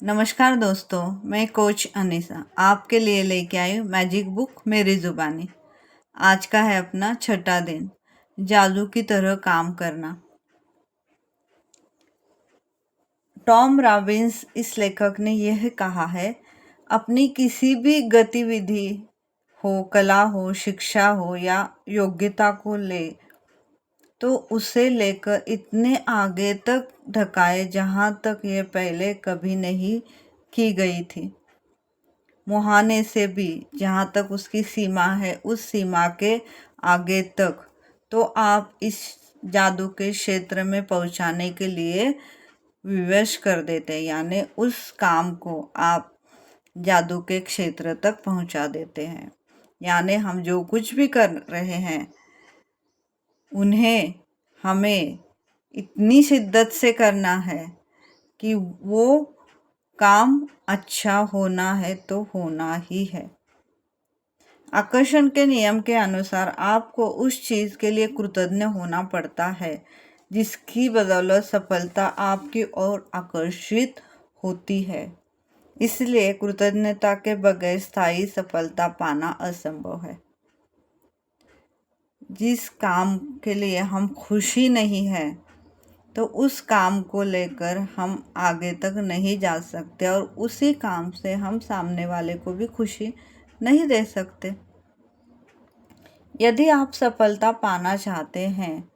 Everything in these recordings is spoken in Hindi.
नमस्कार दोस्तों, मैं कोच अनीसा आपके लिए लेके आई हूँ मैजिक बुक मेरी ज़ुबानी। आज का है अपना छठा दिन, जादू की तरह काम करना। टॉम रॉबिन्स इस लेखक ने यह कहा है, अपनी किसी भी गतिविधि हो, कला हो, शिक्षा हो या योग्यता को ले तो उसे लेकर इतने आगे तक ढकाए जहाँ तक ये पहले कभी नहीं की गई थी। मुहाने से भी जहाँ तक उसकी सीमा है उस सीमा के आगे तक, तो आप इस जादू के क्षेत्र में पहुँचाने के लिए विवश कर देते हैं, यानी उस काम को आप जादू के क्षेत्र तक पहुँचा देते हैं। यानी हम जो कुछ भी कर रहे हैं उन्हें हमें इतनी शिद्दत से करना है कि वो काम अच्छा होना है तो होना ही है। आकर्षण के नियम के अनुसार आपको उस चीज़ के लिए कृतज्ञ होना पड़ता है जिसकी बदौलत सफलता आपकी ओर आकर्षित होती है। इसलिए कृतज्ञता के बगैर स्थायी सफलता पाना असंभव है। जिस काम के लिए हम खुशी नहीं है तो उस काम को लेकर हम आगे तक नहीं जा सकते और उसी काम से हम सामने वाले को भी खुशी नहीं दे सकते। यदि आप सफलता पाना चाहते हैं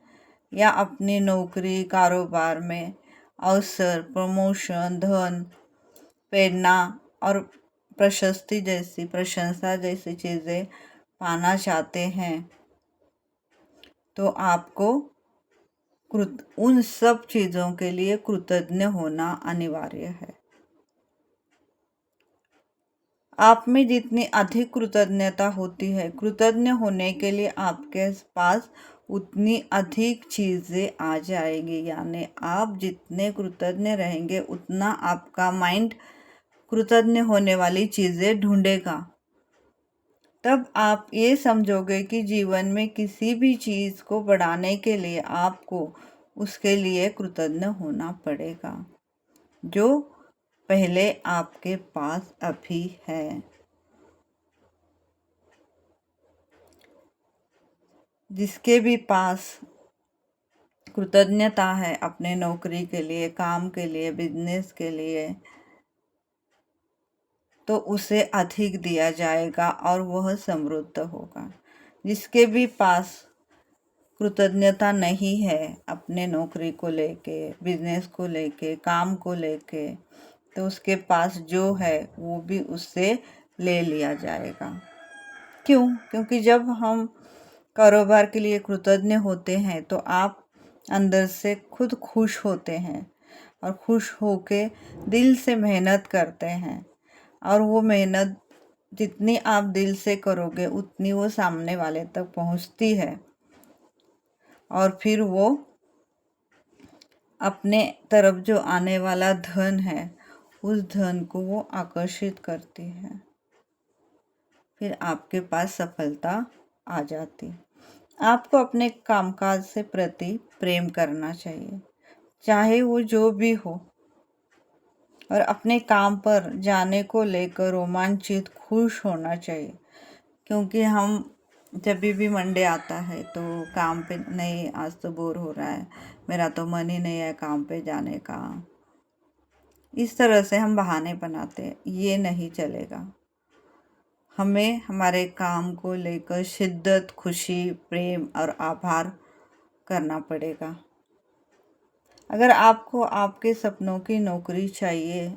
या अपनी नौकरी, कारोबार में अवसर, प्रमोशन, धन, प्रेरणा और प्रशंसा जैसी चीज़ें पाना चाहते हैं तो आपको उन सब चीज़ों के लिए कृतज्ञ होना अनिवार्य है। आप में जितनी अधिक कृतज्ञता होती है, कृतज्ञ होने के लिए आपके पास उतनी अधिक चीज़ें आ जाएगी। यानी आप जितने कृतज्ञ रहेंगे उतना आपका माइंड कृतज्ञ होने वाली चीज़ें ढूंढेगा। तब आप ये समझोगे कि जीवन में किसी भी चीज़ को बढ़ाने के लिए आपको उसके लिए कृतज्ञ होना पड़ेगा जो पहले आपके पास अभी है। जिसके भी पास कृतज्ञता है अपने नौकरी के लिए, काम के लिए, बिजनेस के लिए, तो उसे अधिक दिया जाएगा और वह समृद्ध होगा। जिसके भी पास कृतज्ञता नहीं है अपने नौकरी को लेके, बिजनेस को लेके, काम को लेके, तो उसके पास जो है वो भी उससे ले लिया जाएगा। क्यों? क्योंकि जब हम कारोबार के लिए कृतज्ञ होते हैं तो आप अंदर से खुद खुश होते हैं और खुश होके दिल से मेहनत करते हैं और वो मेहनत जितनी आप दिल से करोगे उतनी वो सामने वाले तक पहुंचती है और फिर वो अपने तरफ जो आने वाला धन है उस धन को वो आकर्षित करती है। फिर आपके पास सफलता आ जाती। आपको अपने कामकाज से प्रति प्रेम करना चाहिए, चाहे वो जो भी हो, और अपने काम पर जाने को लेकर रोमांचित खुश होना चाहिए। क्योंकि हम जब भी मंडे आता है तो काम पे नहीं, आज तो बोर हो रहा है, मेरा तो मन ही नहीं है काम पे जाने का, इस तरह से हम बहाने बनाते हैं। ये नहीं चलेगा। हमें हमारे काम को लेकर शिद्दत, खुशी, प्रेम और आभार करना पड़ेगा। अगर आपको आपके सपनों की नौकरी चाहिए,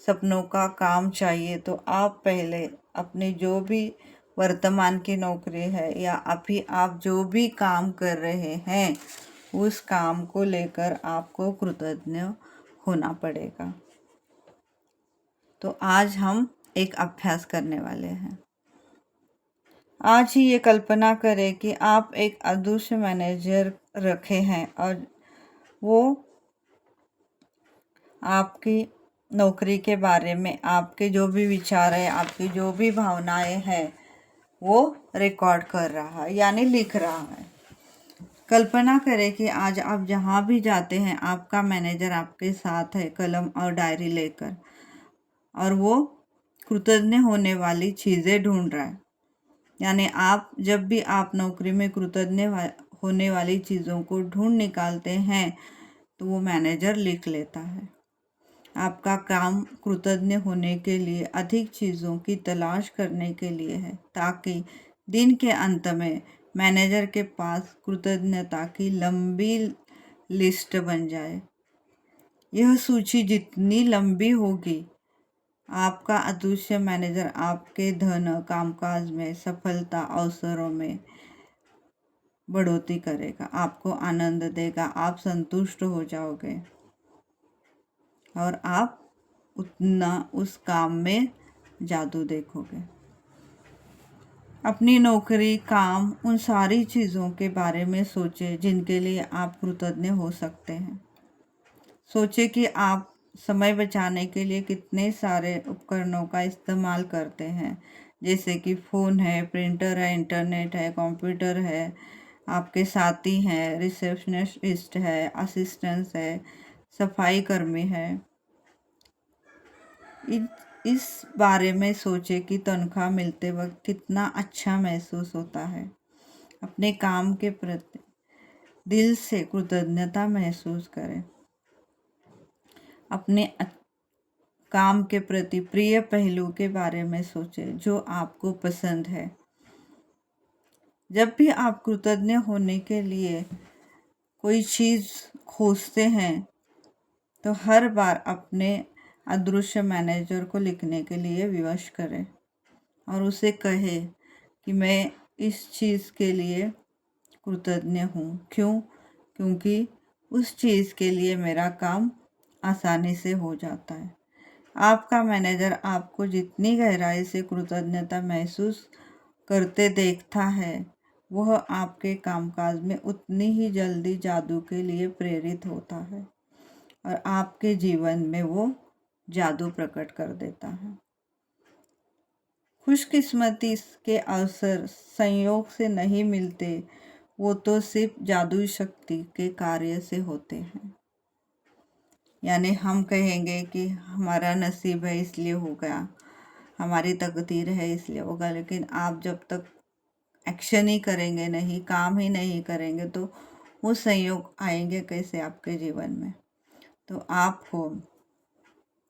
सपनों का काम चाहिए, तो आप पहले अपनी जो भी वर्तमान की नौकरी है या अभी आप जो भी काम कर रहे हैं उस काम को लेकर आपको कृतज्ञ होना पड़ेगा। तो आज हम एक अभ्यास करने वाले हैं। आज ही ये कल्पना करें कि आप एक अदृश्य मैनेजर रखे हैं और वो आपकी नौकरी के बारे में आपके जो भी विचार है, आपकी जो भी भावनाएं हैं वो रिकॉर्ड कर रहा है, यानी लिख रहा है। कल्पना करें कि आज आप जहाँ भी जाते हैं आपका मैनेजर आपके साथ है कलम और डायरी लेकर, और वो कृतज्ञ होने वाली चीज़ें ढूंढ रहा है। यानी आप जब भी आप नौकरी में कृतज्ञ होने वाली चीज़ों को ढूंढ निकालते हैं तो वो मैनेजर लिख लेता है। आपका काम कृतज्ञ होने के लिए अधिक चीज़ों की तलाश करने के लिए है, ताकि दिन के अंत में मैनेजर के पास कृतज्ञता की लंबी लिस्ट बन जाए। यह सूची जितनी लंबी होगी, आपका अदृश्य मैनेजर आपके धन, कामकाज में, सफलता, अवसरों में बढ़ोतरी करेगा, आपको आनंद देगा, आप संतुष्ट हो जाओगे और आप उतना उस काम में जादू देखोगे। अपनी नौकरी, काम, उन सारी चीज़ों के बारे में सोचें जिनके लिए आप कृतज्ञ हो सकते हैं। सोचें कि आप समय बचाने के लिए कितने सारे उपकरणों का इस्तेमाल करते हैं, जैसे कि फ़ोन है, प्रिंटर है, इंटरनेट है, कंप्यूटर है, आपके साथी हैं, रिसेप्शनिस्ट है, असिस्टेंट्स है, सफाई कर्मी है। इस बारे में सोचें कि तनख्वाह मिलते वक्त कितना अच्छा महसूस होता है। अपने काम के प्रति दिल से कृतज्ञता महसूस करें। अपने काम के प्रति प्रिय पहलू के बारे में सोचें जो आपको पसंद है। जब भी आप कृतज्ञ होने के लिए कोई चीज़ खोजते हैं तो हर बार अपने अदृश्य मैनेजर को लिखने के लिए विवश करें और उसे कहे कि मैं इस चीज़ के लिए कृतज्ञ हूँ। क्यों? क्योंकि उस चीज़ के लिए मेरा काम आसानी से हो जाता है। आपका मैनेजर आपको जितनी गहराई से कृतज्ञता महसूस करते देखता है, वह आपके कामकाज में उतनी ही जल्दी जादू के लिए प्रेरित होता है और आपके जीवन में वो जादू प्रकट कर देता है। खुशकिस्मती के अवसर संयोग से नहीं मिलते, वो तो सिर्फ जादुई शक्ति के कार्य से होते हैं। यानी हम कहेंगे कि हमारा नसीब है इसलिए हो गया, हमारी तकदीर है इसलिए होगा, लेकिन आप जब तक एक्शन ही करेंगे नहीं, काम ही नहीं करेंगे, तो वो संयोग आएंगे कैसे आपके जीवन में। तो आपको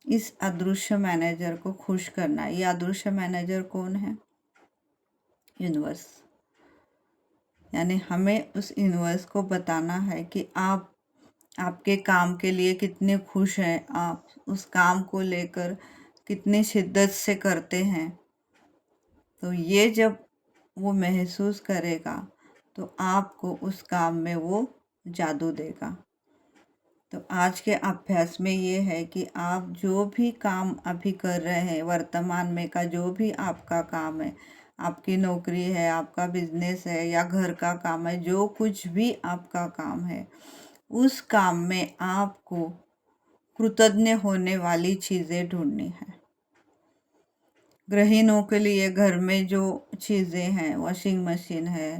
इस अदृश्य मैनेजर को खुश करना है। ये अदृश्य मैनेजर कौन है? यूनिवर्स। यानी हमें उस यूनिवर्स को बताना है कि आप आपके काम के लिए कितने खुश हैं, आप उस काम को लेकर कितनी शिद्दत से करते हैं। तो ये जब वो महसूस करेगा तो आपको उस काम में वो जादू देगा। तो आज के अभ्यास में ये है कि आप जो भी काम अभी कर रहे हैं, वर्तमान में का जो भी आपका काम है, आपकी नौकरी है, आपका बिजनेस है या घर का काम है, जो कुछ भी आपका काम है, उस काम में आपको कृतज्ञ होने वाली चीज़ें ढूंढनी है। गृहिणियों के लिए घर में जो चीज़ें हैं, वॉशिंग मशीन है,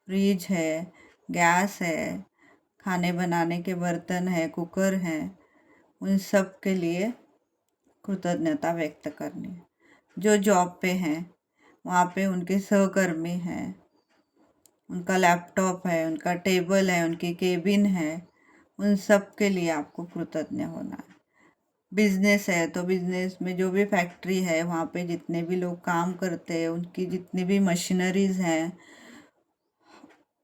फ्रिज है, गैस है, खाने बनाने के बर्तन है, कुकर है, उन सब के लिए कृतज्ञता व्यक्त करनी है। जो जॉब पे हैं वहाँ पे उनके सहकर्मी हैं, उनका लैपटॉप है, उनका टेबल है, उनकी केबिन है, उन सब के लिए आपको कृतज्ञ होना है। बिजनेस है तो बिजनेस में जो भी फैक्ट्री है वहाँ पे जितने भी लोग काम करते हैं, उनकी जितनी भी मशीनरीज हैं,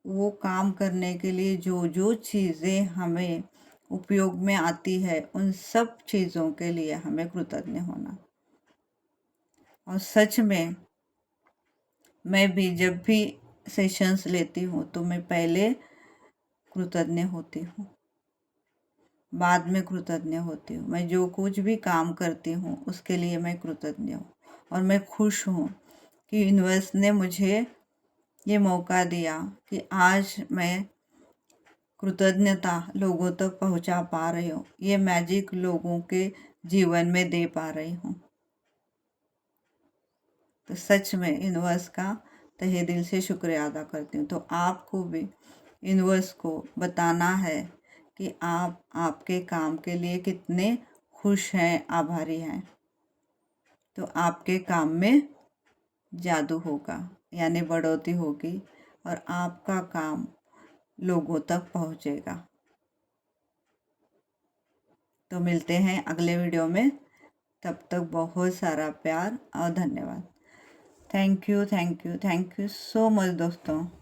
वो काम करने के लिए जो जो चीज़ें हमें उपयोग में आती है, उन सब चीज़ों के लिए हमें कृतज्ञ होना। और सच में मैं भी जब भी सेशंस लेती हूँ तो मैं पहले कृतज्ञ होती हूँ, बाद में कृतज्ञ होती हूँ। मैं जो कुछ भी काम करती हूँ उसके लिए मैं कृतज्ञ हूँ और मैं खुश हूँ कि यूनिवर्स ने मुझे ये मौका दिया कि आज मैं कृतज्ञता लोगों तक पहुंचा पा रही हूँ, ये मैजिक लोगों के जीवन में दे पा रही हूँ। तो सच में यूनिवर्स का तहे दिल से शुक्रिया अदा करती हूँ। तो आपको भी यूनिवर्स को बताना है कि आप आपके काम के लिए कितने खुश हैं, आभारी हैं, तो आपके काम में जादू होगा, यानी बढ़ोतरी होगी और आपका काम लोगों तक पहुंचेगा। तो मिलते हैं अगले वीडियो में, तब तक बहुत सारा प्यार और धन्यवाद। थैंक यू सो मच दोस्तों।